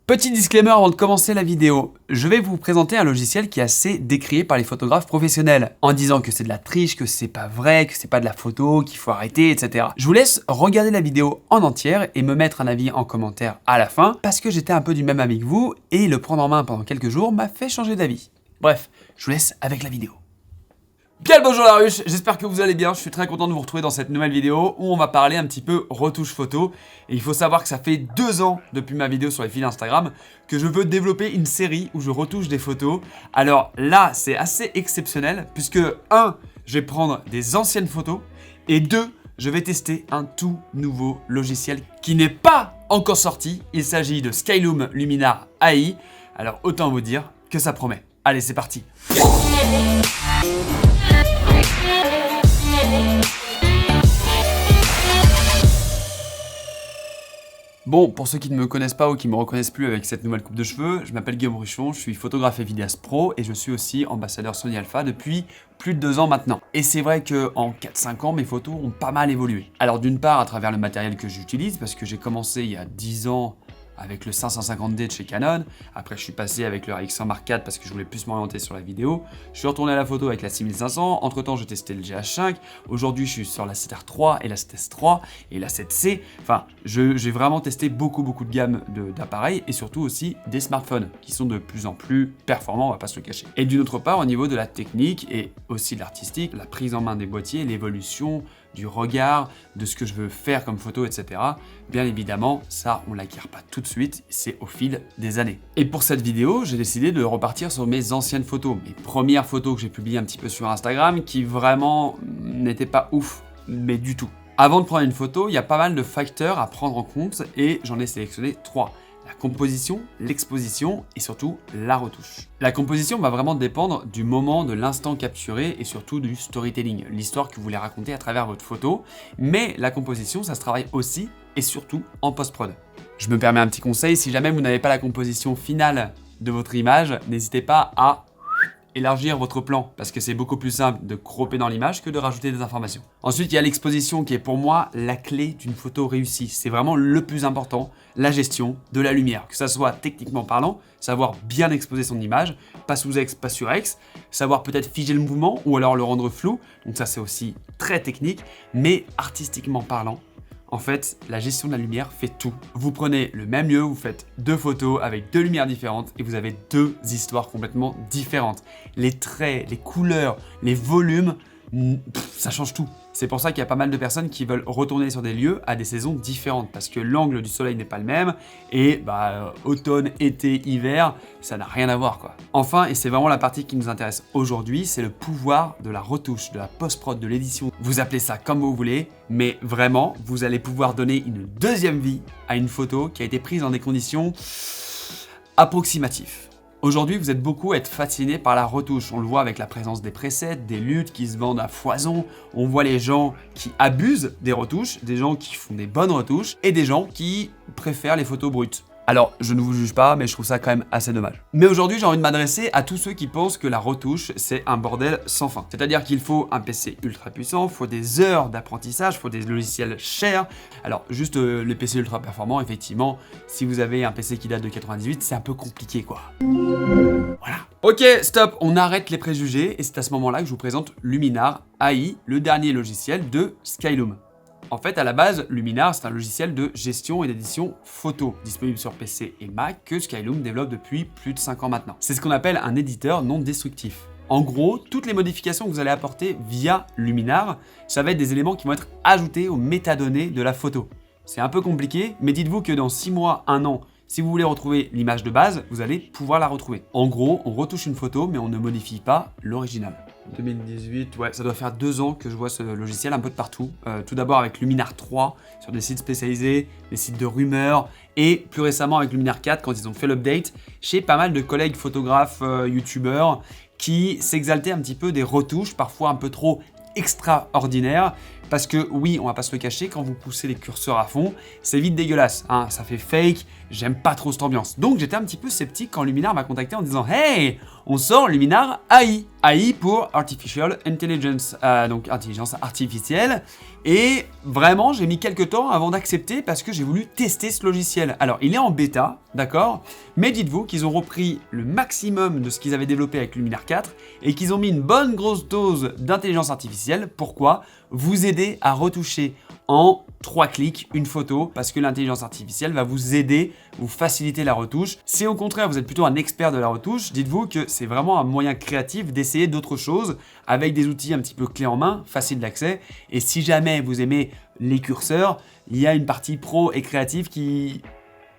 Petit disclaimer avant de commencer la vidéo, je vais vous présenter un logiciel qui est assez décrié par les photographes professionnels, en disant que c'est de la triche, que c'est pas vrai, que c'est pas de la photo, qu'il faut arrêter, etc. Je vous laisse regarder la vidéo en entière et me mettre un avis en commentaire à la fin, parce que j'étais un peu du même avis que vous, et le prendre en main pendant quelques jours m'a fait changer d'avis. Bref, je vous laisse avec la vidéo. Bien le bonjour la ruche, j'espère que vous allez bien, je suis très content de vous retrouver dans cette nouvelle vidéo où on va parler un petit peu retouche photo. Et il faut savoir que ça fait 2 ans depuis ma vidéo sur les fils Instagram que je veux développer une série où je retouche des photos. Alors là, c'est assez exceptionnel puisque 1, je vais prendre des anciennes photos et 2, je vais tester un tout nouveau logiciel qui n'est pas encore sorti. Il s'agit de Skyloom Luminar AI. Alors autant vous dire que ça promet. Allez, c'est parti. Bon, pour ceux qui ne me connaissent pas ou qui ne me reconnaissent plus avec cette nouvelle coupe de cheveux, je m'appelle Guillaume Ruchon, je suis photographe et vidéaste pro et je suis aussi ambassadeur Sony Alpha depuis plus de 2 ans maintenant. Et c'est vrai qu'en 4-5 ans, mes photos ont pas mal évolué. Alors d'une part, à travers le matériel que j'utilise, parce que j'ai commencé il y a 10 ans avec le 550D de chez Canon. Après, je suis passé avec le RX100 Mark IV parce que je voulais plus m'orienter sur la vidéo. Je suis retourné à la photo avec la 6500. Entre temps, j'ai testé le GH5. Aujourd'hui, je suis sur la 7R3 et la 7S3 et la 7C. Enfin, j'ai vraiment testé beaucoup de gammes d'appareils et surtout aussi des smartphones qui sont de plus en plus performants, on va pas se le cacher. Et d'une autre part, au niveau de la technique et aussi de l'artistique, la prise en main des boîtiers, l'évolution du regard, de ce que je veux faire comme photo, etc. Bien évidemment, ça, on l'acquiert pas tout de suite, c'est au fil des années. Et pour cette vidéo, j'ai décidé de repartir sur mes anciennes photos, mes premières photos que j'ai publiées un petit peu sur Instagram, qui vraiment n'étaient pas ouf, mais du tout. Avant de prendre une photo, il y a pas mal de facteurs à prendre en compte et j'en ai sélectionné 3. La composition, l'exposition et surtout la retouche. La composition va vraiment dépendre du moment, de l'instant capturé et surtout du storytelling, l'histoire que vous voulez raconter à travers votre photo. Mais la composition, ça se travaille aussi et surtout en post-prod. Je me permets un petit conseil, si jamais vous n'avez pas la composition finale de votre image, n'hésitez pas à élargir votre plan parce que c'est beaucoup plus simple de cropper dans l'image que de rajouter des informations. Ensuite, il y a l'exposition qui est pour moi la clé d'une photo réussie. C'est vraiment le plus important, la gestion de la lumière. Que ça soit techniquement parlant, savoir bien exposer son image, pas sous-ex, pas sur-ex, savoir peut-être figer le mouvement ou alors le rendre flou. Donc ça, c'est aussi très technique, mais artistiquement parlant, en fait, la gestion de la lumière fait tout. Vous prenez le même lieu, vous faites 2 photos avec 2 lumières différentes et vous avez 2 histoires complètement différentes. Les traits, les couleurs, les volumes, ça change tout. C'est pour ça qu'il y a pas mal de personnes qui veulent retourner sur des lieux à des saisons différentes parce que l'angle du soleil n'est pas le même et automne, été, hiver, ça n'a rien à voir quoi. Enfin, et c'est vraiment la partie qui nous intéresse aujourd'hui, c'est le pouvoir de la retouche, de la post-prod, de l'édition. Vous appelez ça comme vous voulez, mais vraiment, vous allez pouvoir donner une deuxième vie à une photo qui a été prise dans des conditions approximatives. Aujourd'hui, vous êtes beaucoup à être fasciné par la retouche. On le voit avec la présence des presets, des luttes qui se vendent à foison. On voit les gens qui abusent des retouches, des gens qui font des bonnes retouches et des gens qui préfèrent les photos brutes. Alors, je ne vous juge pas, mais je trouve ça quand même assez dommage. Mais aujourd'hui, j'ai envie de m'adresser à tous ceux qui pensent que la retouche, c'est un bordel sans fin. C'est-à-dire qu'il faut un PC ultra puissant, il faut des heures d'apprentissage, il faut des logiciels chers. Alors, juste les PC ultra performants, effectivement, si vous avez un PC qui date de 98, c'est un peu compliqué, quoi. Voilà. Ok, stop, on arrête les préjugés et c'est à ce moment-là que je vous présente Luminar AI, le dernier logiciel de Skyloom. En fait, à la base, Luminar, c'est un logiciel de gestion et d'édition photo, disponible sur PC et Mac, que Skyloom développe depuis plus de 5 ans maintenant. C'est ce qu'on appelle un éditeur non destructif. En gros, toutes les modifications que vous allez apporter via Luminar, ça va être des éléments qui vont être ajoutés aux métadonnées de la photo. C'est un peu compliqué, mais dites-vous que dans 6 mois, 1 an, si vous voulez retrouver l'image de base, vous allez pouvoir la retrouver. En gros, on retouche une photo, mais on ne modifie pas l'original. 2018, ouais, ça doit faire 2 ans que je vois ce logiciel un peu de partout. Tout d'abord avec Luminar 3 sur des sites spécialisés, des sites de rumeurs, et plus récemment avec Luminar 4 quand ils ont fait l'update, chez pas mal de collègues photographes, youtubeurs, qui s'exaltaient un petit peu des retouches, parfois un peu trop extraordinaires, parce que oui, on va pas se le cacher, quand vous poussez les curseurs à fond, c'est vite dégueulasse, hein, ça fait fake, j'aime pas trop cette ambiance. Donc j'étais un petit peu sceptique quand Luminar m'a contacté en disant « Hey, on sort Luminar AI ». AI pour Artificial Intelligence, donc intelligence artificielle. Et vraiment, j'ai mis quelques temps avant d'accepter parce que j'ai voulu tester ce logiciel. Alors, il est en bêta, d'accord? Mais dites-vous qu'ils ont repris le maximum de ce qu'ils avaient développé avec Luminar 4 et qu'ils ont mis une bonne grosse dose d'intelligence artificielle. Pourquoi? Vous aider à retoucher en 3 clics une photo parce que l'intelligence artificielle va vous aider, vous faciliter la retouche. Si au contraire vous êtes plutôt un expert de la retouche, dites-vous que c'est vraiment un moyen créatif d'essayer d'autres choses avec des outils un petit peu clés en main, faciles d'accès. Et si jamais vous aimez les curseurs, il y a une partie pro et créative qui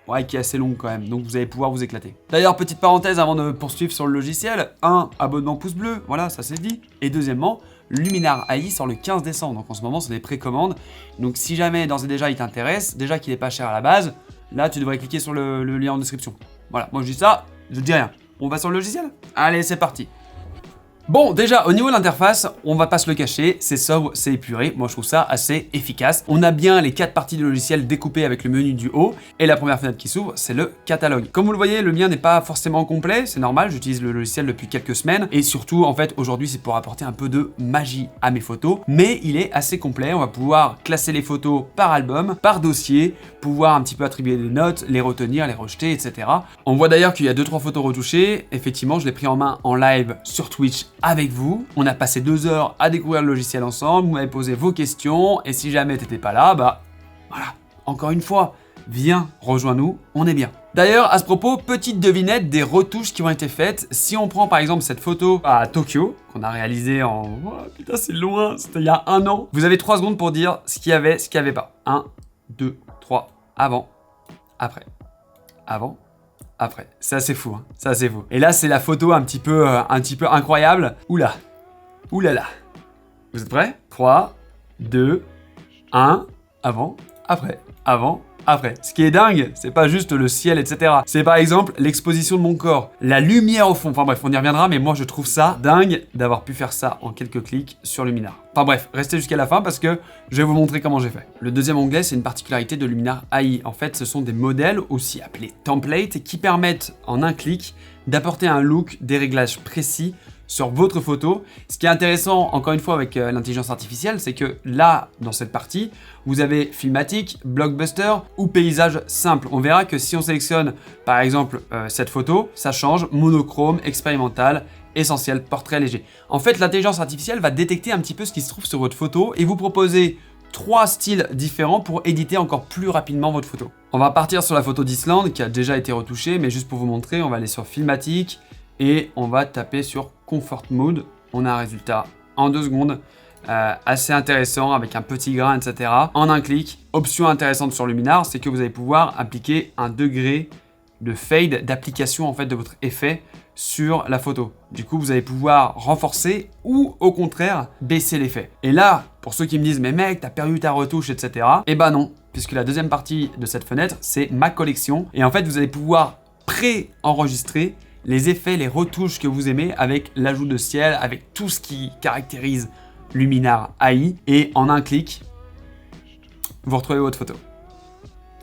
est assez longue quand même, donc vous allez pouvoir vous éclater. D'ailleurs, petite parenthèse avant de poursuivre sur le logiciel, abonnement pouce bleu, voilà, ça c'est dit. Et deuxièmement, Luminar AI sort le 15 décembre, donc en ce moment c'est des précommandes. Donc si jamais d'ores et déjà il t'intéresse, déjà qu'il n'est pas cher à la base, là tu devrais cliquer sur le lien en description. Voilà, moi je dis ça, je dis rien. On va sur le logiciel? Allez, c'est parti. Bon, déjà, au niveau de l'interface, on va pas se le cacher, c'est sobre, c'est épuré. Moi, je trouve ça assez efficace. On a bien les 4 parties du logiciel découpées avec le menu du haut. Et la première fenêtre qui s'ouvre, c'est le catalogue. Comme vous le voyez, le mien n'est pas forcément complet, c'est normal, j'utilise le logiciel depuis quelques semaines. Et surtout, en fait, aujourd'hui, c'est pour apporter un peu de magie à mes photos. Mais il est assez complet, on va pouvoir classer les photos par album, par dossier, pouvoir un petit peu attribuer des notes, les retenir, les rejeter, etc. On voit d'ailleurs qu'il y a 2-3 photos retouchées. Effectivement, je l'ai pris en main en live sur Twitch avec vous. On a passé 2 heures à découvrir le logiciel ensemble, vous m'avez posé vos questions, et si jamais t'étais pas là, bah voilà, encore une fois, viens, rejoins-nous, on est bien. D'ailleurs, à ce propos, petite devinette des retouches qui ont été faites. Si on prend par exemple cette photo à Tokyo, qu'on a réalisée en... Oh, putain, c'est loin, c'était il y a 1 an. Vous avez 3 secondes pour dire ce qu'il y avait, ce qu'il n'y avait pas. 1, 2, 3, avant, après, avant, après. C'est assez fou, hein. C'est assez fou. Et là, c'est la photo un petit peu incroyable. Oula. Oulala. Vous êtes prêts? 3, 2, 1. Avant, après. Avant, après. Ce qui est dingue, c'est pas juste le ciel, etc. C'est par exemple l'exposition de mon corps, la lumière au fond. Enfin bref, on y reviendra, mais moi je trouve ça dingue d'avoir pu faire ça en quelques clics sur Luminar. Enfin bref, restez jusqu'à la fin parce que je vais vous montrer comment j'ai fait. Le deuxième onglet, c'est une particularité de Luminar AI. En fait, ce sont des modèles, aussi appelés templates, qui permettent en un clic d'apporter un look, des réglages précis sur votre photo. Ce qui est intéressant, encore une fois, avec l'intelligence artificielle, c'est que là, dans cette partie, vous avez filmatique, blockbuster ou paysage simple. On verra que si on sélectionne, par exemple, cette photo, ça change monochrome, expérimental, essentiel, portrait léger. En fait, l'intelligence artificielle va détecter un petit peu ce qui se trouve sur votre photo et vous proposer 3 styles différents pour éditer encore plus rapidement votre photo. On va partir sur la photo d'Islande qui a déjà été retouchée, mais juste pour vous montrer, on va aller sur filmatique et on va taper sur Comfort Mode. On a un résultat en 2 secondes, assez intéressant avec un petit grain, etc. En un clic. Option intéressante sur Luminar, c'est que vous allez pouvoir appliquer un degré de fade, d'application en fait de votre effet sur la photo. Du coup, vous allez pouvoir renforcer ou au contraire baisser l'effet. Et là, pour ceux qui me disent mais mec, t'as perdu ta retouche, etc. Eh ben non, puisque la deuxième partie de cette fenêtre, c'est ma collection. Et en fait, vous allez pouvoir pré-enregistrer les effets, les retouches que vous aimez avec l'ajout de ciel, avec tout ce qui caractérise Luminar AI. Et en un clic, vous retrouvez votre photo.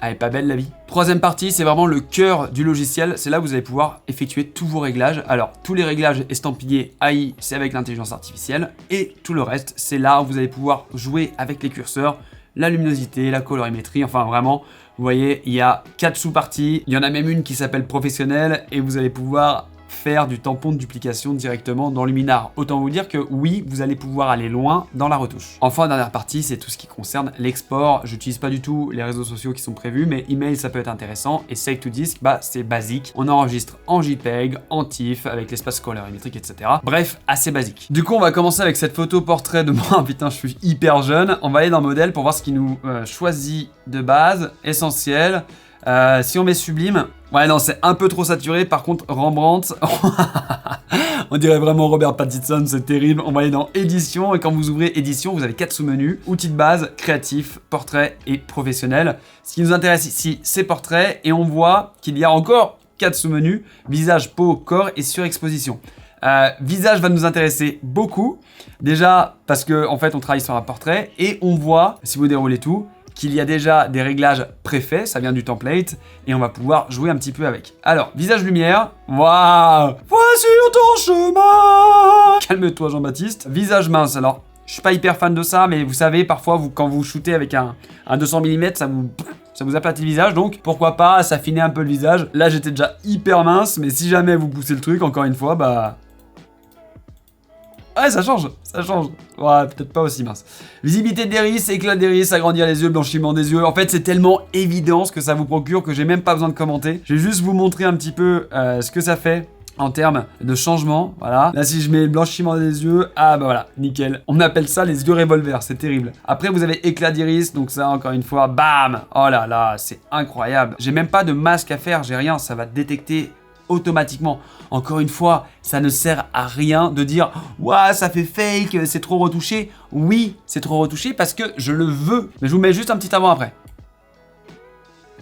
Elle est pas belle la vie. Troisième partie, c'est vraiment le cœur du logiciel. C'est là où vous allez pouvoir effectuer tous vos réglages. Alors, tous les réglages estampillés AI, c'est avec l'intelligence artificielle. Et tout le reste, c'est là où vous allez pouvoir jouer avec les curseurs, la luminosité, la colorimétrie, enfin vraiment, vous voyez, il y a 4 sous-parties. Il y en a même une qui s'appelle professionnel et vous allez pouvoir faire du tampon de duplication directement dans Luminar. Autant vous dire que oui, vous allez pouvoir aller loin dans la retouche. Enfin, dernière partie, c'est tout ce qui concerne l'export. Je n'utilise pas du tout les réseaux sociaux qui sont prévus, mais email, ça peut être intéressant. Et save to disk, bah, c'est basique. On enregistre en JPEG, en TIFF, avec l'espace colorimétrique, etc. Bref, assez basique. Du coup, on va commencer avec cette photo portrait de moi. Putain, je suis hyper jeune. On va aller dans modèle pour voir ce qui nous choisit de base, essentiel. Si on met sublime, ouais non c'est un peu trop saturé. Par contre Rembrandt, on dirait vraiment Robert Pattinson, c'est terrible. On va aller dans édition et quand vous ouvrez édition, vous avez 4 sous-menus, outils de base, créatif, portrait et professionnel. Ce qui nous intéresse ici, c'est portrait et on voit qu'il y a encore 4 sous-menus, visage, peau, corps et surexposition. Visage va nous intéresser beaucoup, déjà parce que en fait on travaille sur un portrait et on voit, si vous déroulez tout, qu'il y a déjà des réglages préfaits, ça vient du template, et on va pouvoir jouer un petit peu avec. Alors, visage lumière, waouh, voici ton chemin. Calme-toi Jean-Baptiste. Visage mince, alors, je suis pas hyper fan de ça, mais vous savez, parfois, quand vous shootez avec un 200 mm, ça vous aplatit le visage, donc pourquoi pas s'affiner un peu le visage. Là, j'étais déjà hyper mince, mais si jamais vous poussez le truc, encore une fois, bah... Ouais, ça change. Ouais, peut-être pas aussi mince. Visibilité d'iris, éclat d'iris, agrandir les yeux, blanchiment des yeux. En fait, c'est tellement évident ce que ça vous procure que j'ai même pas besoin de commenter. Je vais juste vous montrer un petit peu ce que ça fait en termes de changement, voilà. Là, si je mets blanchiment des yeux, ah bah voilà, nickel. On appelle ça les yeux revolver, c'est terrible. Après, vous avez éclat d'iris, donc ça, encore une fois, bam. Oh là là, c'est incroyable. J'ai même pas de masque à faire, j'ai rien, ça va détecter automatiquement. Encore une fois, ça ne sert à rien de dire « Ouah, ça fait fake, c'est trop retouché ». Oui, c'est trop retouché parce que je le veux. Mais je vous mets juste un petit avant après.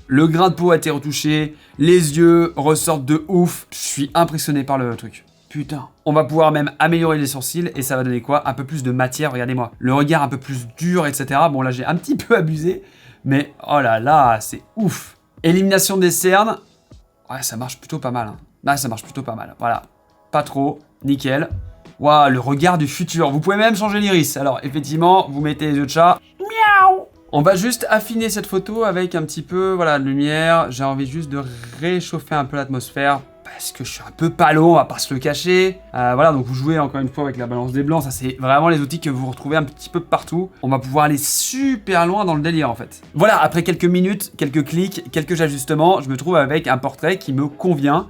Le grain de peau a été retouché, les yeux ressortent de ouf. Je suis impressionné par le truc. Putain. On va pouvoir même améliorer les sourcils et ça va donner quoi? Un peu plus de matière, regardez-moi. Le regard un peu plus dur, etc. Bon, là, j'ai un petit peu abusé, mais oh là là, c'est ouf. Élimination des cernes. Ouais, ça marche plutôt pas mal. Hein. Là, ça marche plutôt pas mal. Voilà. Pas trop. Nickel. Waouh, le regard du futur. Vous pouvez même changer l'iris. Alors, effectivement, vous mettez les yeux de chat. Miaou. On va juste affiner cette photo avec un petit peu, voilà, de lumière. J'ai envie juste de réchauffer un peu l'atmosphère parce que je suis un peu palo, on va pas se le cacher. Voilà, donc vous jouez encore une fois avec la balance des blancs. Ça, c'est vraiment les outils que vous retrouvez un petit peu partout. On va pouvoir aller super loin dans le délire, en fait. Voilà, après quelques minutes, quelques clics, quelques ajustements, je me trouve avec un portrait qui me convient.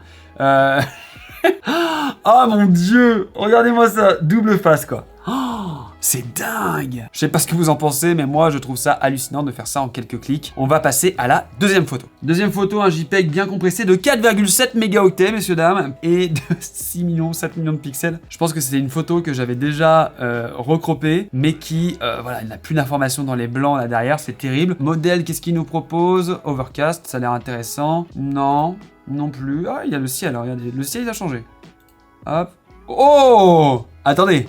Oh mon dieu, regardez-moi ça, double face quoi. Oh, c'est dingue. Je sais pas ce que vous en pensez, mais moi je trouve ça hallucinant de faire ça en quelques clics. On va passer à la deuxième photo. Deuxième photo, un JPEG bien compressé de 4,7 mégaoctets, messieurs dames, et de 6 millions, 7 millions de pixels. Je pense que c'était une photo que j'avais déjà recroppée, mais qui, voilà, il n'a plus d'informations dans les blancs là derrière, c'est terrible. Modèle, qu'est-ce qu'il nous propose? Overcast, ça a l'air intéressant. Non. Non plus. Ah, il y a le ciel, regardez. Le ciel, il a changé. Hop. Oh! Attendez.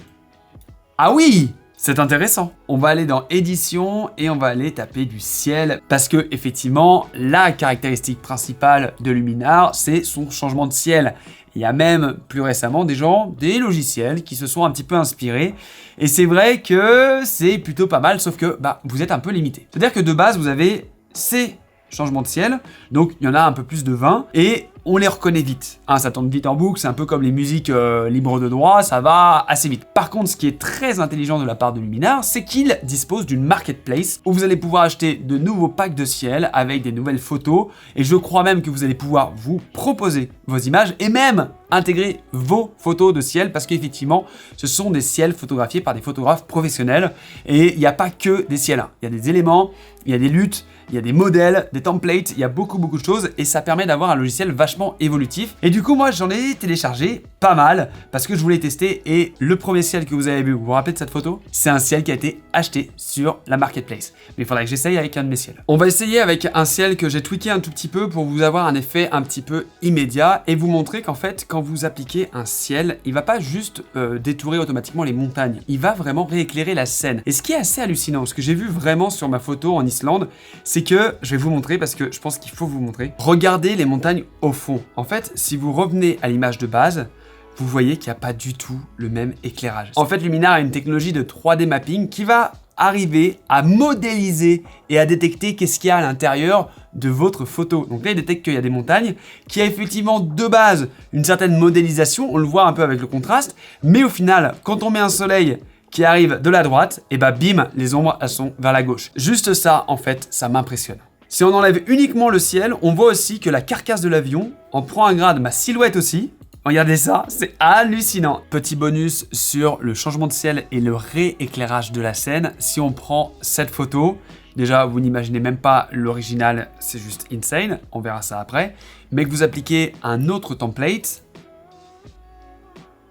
Ah oui! C'est intéressant. On va aller dans édition et on va aller taper du ciel parce que, effectivement, la caractéristique principale de Luminar, c'est son changement de ciel. Il y a même, plus récemment, des logiciels qui se sont un petit peu inspirés. Et c'est vrai que c'est plutôt pas mal, sauf que, bah, vous êtes un peu limité. C'est-à-dire que de base, vous avez ces changement de ciel, donc il y en a un peu plus de 20 et on les reconnaît vite. Hein, ça tourne vite en boucle, c'est un peu comme les musiques libres de droit, ça va assez vite. Par contre, ce qui est très intelligent de la part de Luminar, c'est qu'il dispose d'une marketplace où vous allez pouvoir acheter de nouveaux packs de ciel avec des nouvelles photos et je crois même que vous allez pouvoir vous proposer vos images et même intégrer vos photos de ciel parce qu'effectivement, ce sont des ciels photographiés par des photographes professionnels et il n'y a pas que des ciels. Il y a des éléments, il y a des luttes, il y a des modèles, des templates, il y a beaucoup de choses et ça permet d'avoir un logiciel vachement évolutif. Et du coup, moi, j'en ai téléchargé pas mal parce que je voulais tester et le premier ciel que vous avez vu, vous vous rappelez de cette photo? C'est un ciel qui a été acheté sur la marketplace. Mais il faudrait que j'essaye avec un de mes ciels. On va essayer avec un ciel que j'ai tweaké un tout petit peu pour vous avoir un effet un petit peu immédiat et vous montrer qu'en fait, quand vous appliquez un ciel, il va pas juste détourer automatiquement les montagnes, il va vraiment rééclairer la scène. Et ce qui est assez hallucinant, ce que j'ai vu vraiment sur ma photo en Islande, c'est que, je vais vous montrer parce que je pense qu'il faut vous montrer, regardez les montagnes au fond. En fait, si vous revenez à l'image de base, vous voyez qu'il n'y a pas du tout le même éclairage. En fait, Luminar a une technologie de 3D mapping qui va arriver à modéliser et à détecter qu'est-ce qu'il y a à l'intérieur de votre photo. Donc là, il détecte qu'il y a des montagnes, qui a effectivement de base une certaine modélisation, on le voit un peu avec le contraste, mais au final, quand on met un soleil qui arrive de la droite, et bah bim, les ombres elles sont vers la gauche. Juste ça, en fait, ça m'impressionne. Si on enlève uniquement le ciel, on voit aussi que la carcasse de l'avion en prend un grade, ma silhouette aussi. Regardez ça, c'est hallucinant. Petit bonus sur le changement de ciel et le rééclairage de la scène. Si on prend cette photo, déjà vous n'imaginez même pas l'original, c'est juste insane, on verra ça après. Mais que vous appliquez un autre template,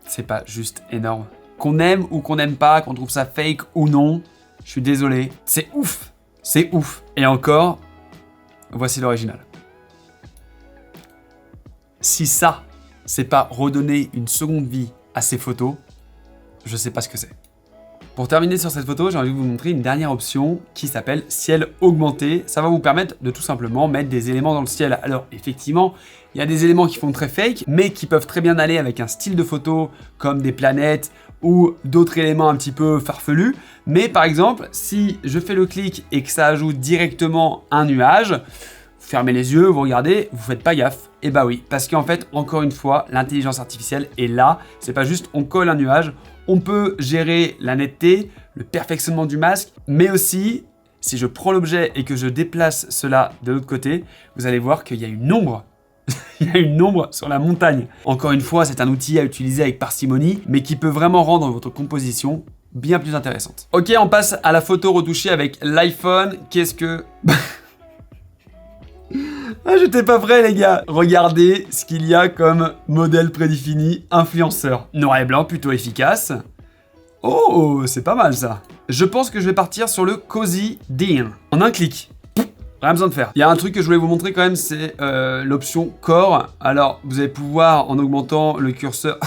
c'est pas juste énorme. Qu'on aime ou qu'on n'aime pas, qu'on trouve ça fake ou non, je suis désolé, c'est ouf, c'est ouf. Et encore, voici l'original. Si ça, c'est pas redonner une seconde vie à ces photos, je sais pas ce que c'est. Pour terminer sur cette photo, j'ai envie de vous montrer une dernière option qui s'appelle ciel augmenté. Ça va vous permettre de tout simplement mettre des éléments dans le ciel. Alors effectivement, il y a des éléments qui font très fake, mais qui peuvent très bien aller avec un style de photo comme des planètes ou d'autres éléments un petit peu farfelus. Mais par exemple, si je fais le clic et que ça ajoute directement un nuage, vous fermez les yeux, vous regardez, vous faites pas gaffe. Et bah oui, parce qu'en fait, encore une fois, l'intelligence artificielle est là. C'est pas juste on colle un nuage, on peut gérer la netteté, le perfectionnement du masque, mais aussi, si je prends l'objet et que je déplace cela de l'autre côté, vous allez voir qu'il y a une ombre. Il y a une ombre sur la montagne. Encore une fois, c'est un outil à utiliser avec parcimonie, mais qui peut vraiment rendre votre composition bien plus intéressante. Ok, on passe à la photo retouchée avec l'iPhone. Qu'est-ce que... Ah, j'étais pas prêt les gars. Regardez ce qu'il y a comme modèle prédéfini influenceur. Noir et blanc plutôt efficace. Oh, c'est pas mal ça. Je pense que je vais partir sur le Cozy Dean. En un clic. Rien besoin de faire. Il y a un truc que je voulais vous montrer quand même, c'est l'option corps. Alors, vous allez pouvoir, en augmentant le curseur...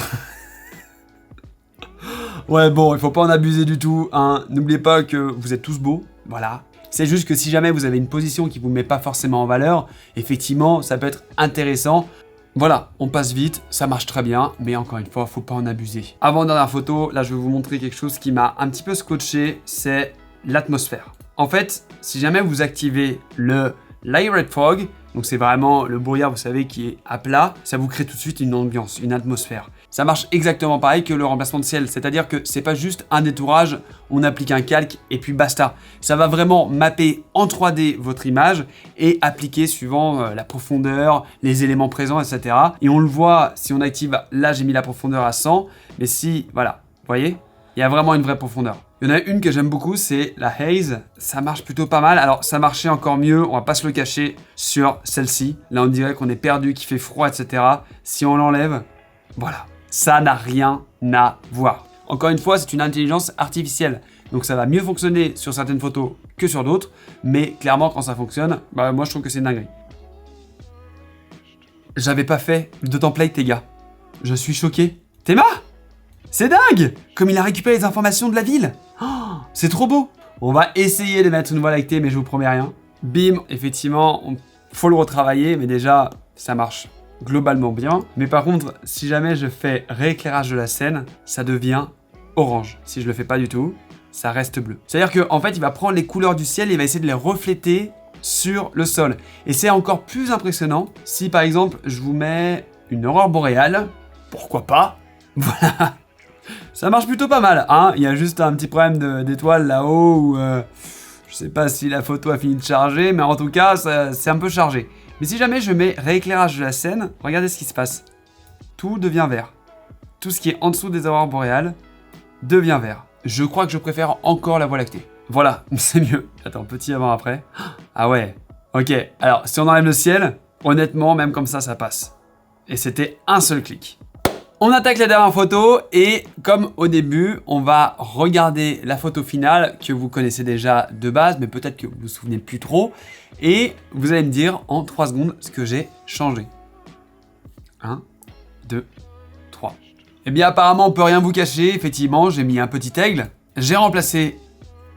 Ouais, bon, il faut pas en abuser du tout, hein. N'oubliez pas que vous êtes tous beaux, voilà. C'est juste que si jamais vous avez une position qui vous met pas forcément en valeur, effectivement, ça peut être intéressant. Voilà, on passe vite, ça marche très bien, mais encore une fois, faut pas en abuser. Avant-dernière photo, là, je vais vous montrer quelque chose qui m'a un petit peu scotché, c'est l'atmosphère. En fait, si jamais vous activez le Layered Fog, donc c'est vraiment le brouillard, vous savez, qui est à plat, ça vous crée tout de suite une ambiance, une atmosphère. Ça marche exactement pareil que le remplacement de ciel, c'est-à-dire que c'est pas juste un détourage, on applique un calque et puis basta. Ça va vraiment mapper en 3D votre image et appliquer suivant la profondeur, les éléments présents, etc. Et on le voit, si on active, là j'ai mis la profondeur à 100, mais si, voilà, vous voyez, il y a vraiment une vraie profondeur. Il y en a une que j'aime beaucoup, c'est la Haze. Ça marche plutôt pas mal. Alors, ça marchait encore mieux, on va pas se le cacher, sur celle-ci. Là, on dirait qu'on est perdu, qu'il fait froid, etc. Si on l'enlève, voilà. Ça n'a rien à voir. Encore une fois, c'est une intelligence artificielle. Donc, ça va mieux fonctionner sur certaines photos que sur d'autres. Mais clairement, quand ça fonctionne, bah, moi, je trouve que c'est une dinguerie. J'avais pas fait de template, les gars. Je suis choqué. Théma ? C'est dingue! Comme il a récupéré les informations de la ville. Oh, c'est trop beau. On va essayer de mettre une voie lactée, mais je vous promets rien. Bim, effectivement, faut le retravailler, mais déjà, ça marche globalement bien. Mais par contre, si jamais je fais rééclairage de la scène, ça devient orange. Si je le fais pas du tout, ça reste bleu. C'est-à-dire qu'en fait, il va prendre les couleurs du ciel et il va essayer de les refléter sur le sol. Et c'est encore plus impressionnant si, par exemple, je vous mets une aurore boréale. Pourquoi pas? Voilà. Ça marche plutôt pas mal, hein. Il y a juste un petit problème d'étoile là-haut où je sais pas si la photo a fini de charger, mais en tout cas, c'est un peu chargé. Mais si jamais je mets rééclairage de la scène, regardez ce qui se passe. Tout devient vert. Tout ce qui est en dessous des aurores boréales devient vert. Je crois que je préfère encore la voie lactée. Voilà, c'est mieux. Attends, petit avant-après. Ah ouais, ok. Alors, si on enlève le ciel, honnêtement, même comme ça passe. Et c'était un seul clic. On attaque la dernière photo et comme au début, on va regarder la photo finale que vous connaissez déjà de base, mais peut-être que vous vous souvenez plus trop. Et vous allez me dire en 3 secondes ce que j'ai changé. 1, 2, 3. Eh bien apparemment, on peut rien vous cacher. Effectivement, j'ai mis un petit aigle. J'ai remplacé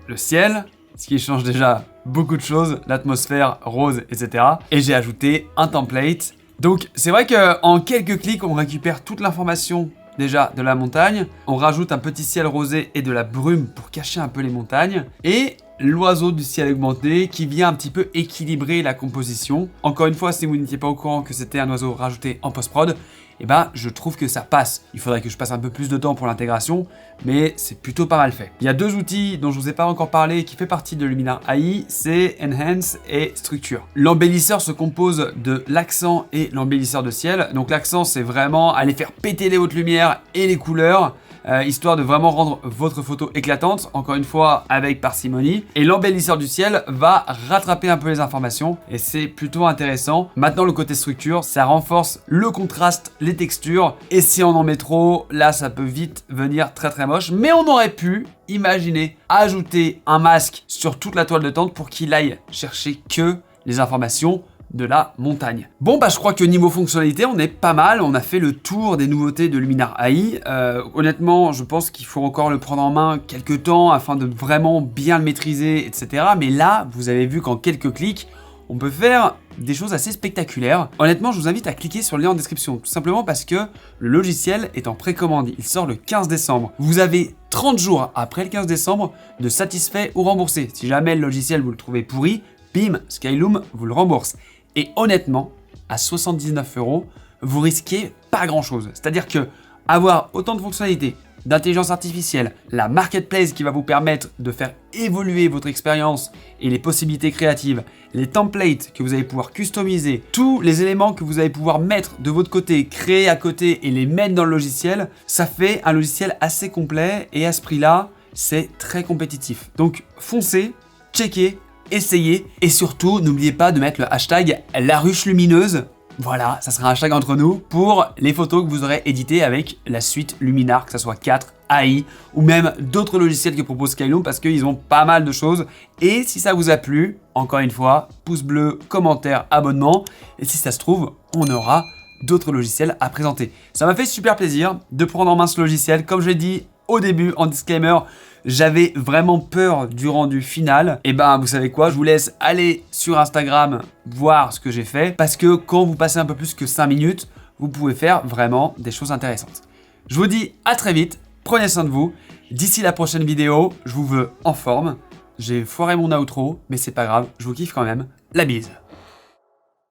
le ciel, ce qui change déjà beaucoup de choses, l'atmosphère rose, etc. Et j'ai ajouté un template. Donc c'est vrai qu'en quelques clics, on récupère toute l'information déjà de la montagne. On rajoute un petit ciel rosé et de la brume pour cacher un peu les montagnes. Et l'oiseau du ciel augmenté qui vient un petit peu équilibrer la composition. Encore une fois, si vous n'étiez pas au courant que c'était un oiseau rajouté en post-prod, eh ben, je trouve que ça passe. Il faudrait que je passe un peu plus de temps pour l'intégration, mais c'est plutôt pas mal fait. Il y a 2 outils dont je vous ai pas encore parlé qui fait partie de Luminar AI, c'est Enhance et Structure. L'embellisseur se compose de l'accent et l'embellisseur de ciel. Donc l'accent, c'est vraiment aller faire péter les hautes lumières et les couleurs, histoire de vraiment rendre votre photo éclatante, encore une fois avec parcimonie. Et l'embellisseur du ciel va rattraper un peu les informations et c'est plutôt intéressant. Maintenant, le côté structure, ça renforce le contraste, les textures, et si on en met trop, là ça peut vite venir très très moche. Mais on aurait pu, imaginer, ajouter un masque sur toute la toile de tente pour qu'il aille chercher que les informations de la montagne. Bon bah je crois que niveau fonctionnalité on est pas mal, on a fait le tour des nouveautés de Luminar AI. Honnêtement je pense qu'il faut encore le prendre en main quelques temps afin de vraiment bien le maîtriser, etc. Mais là vous avez vu qu'en quelques clics on peut faire des choses assez spectaculaires. Honnêtement, je vous invite à cliquer sur le lien en description, tout simplement parce que le logiciel est en précommande. Il sort le 15 décembre. Vous avez 30 jours après le 15 décembre de satisfait ou remboursé. Si jamais le logiciel vous le trouvez pourri, bim, Skyloom vous le rembourse. Et honnêtement, à 79 €, vous risquez pas grand chose. C'est-à-dire que avoir autant de fonctionnalités, d'intelligence artificielle, la marketplace qui va vous permettre de faire évoluer votre expérience et les possibilités créatives, les templates que vous allez pouvoir customiser, tous les éléments que vous allez pouvoir mettre de votre côté, créer à côté et les mettre dans le logiciel, ça fait un logiciel assez complet et à ce prix-là, c'est très compétitif. Donc foncez, checkez, essayez et surtout n'oubliez pas de mettre le hashtag la ruche lumineuse. Voilà, ça sera un hashtag entre nous pour les photos que vous aurez éditées avec la suite Luminar, que ce soit 4, AI ou même d'autres logiciels que propose Skyloom parce qu'ils ont pas mal de choses. Et si ça vous a plu, encore une fois, pouce bleu, commentaire, abonnement. Et si ça se trouve, on aura d'autres logiciels à présenter. Ça m'a fait super plaisir de prendre en main ce logiciel. Comme je l'ai dit au début en disclaimer, j'avais vraiment peur du rendu final. Et ben vous savez quoi, je vous laisse aller sur Instagram voir ce que j'ai fait parce que quand vous passez un peu plus que 5 minutes, vous pouvez faire vraiment des choses intéressantes. Je vous dis à très vite, prenez soin de vous. D'ici la prochaine vidéo, je vous veux en forme. J'ai foiré mon outro, mais c'est pas grave, je vous kiffe quand même. La bise.